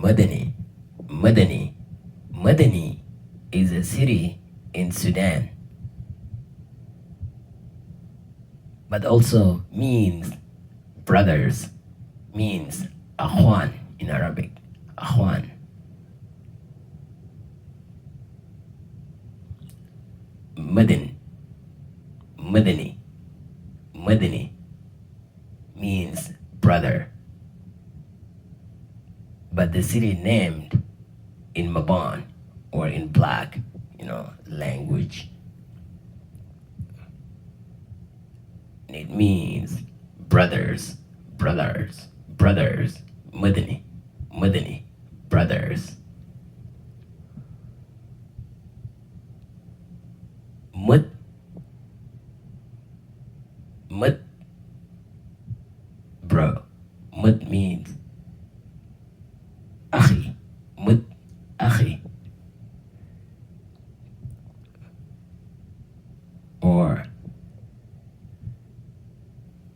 Moddeni, Moddeni, Moddeni is a city in Sudan, but also means brothers, means akhwan in Arabic, akhwan. Moodden, Moodeni, Moodeni means brother, but the city named in Mabaan or in black, language. It means brothers, brothers, brothers, Moodeni, Moodeni, brothers. Mud, mud, bro. Mud means akhi, mud, akhi. Or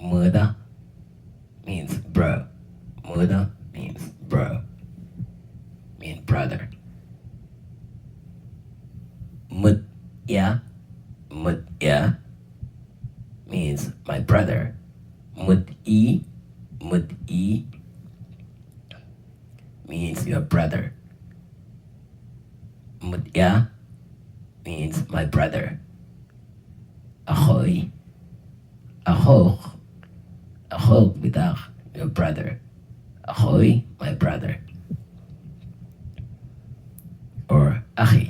mooda means bro. Mooda means bro, means brother. Mud, yeah, means my brother. Mud-e means your brother. Mud-ya means my brother. Ahoy, ahoy, ahoy without your brother. Ahoy, my brother. Or achi,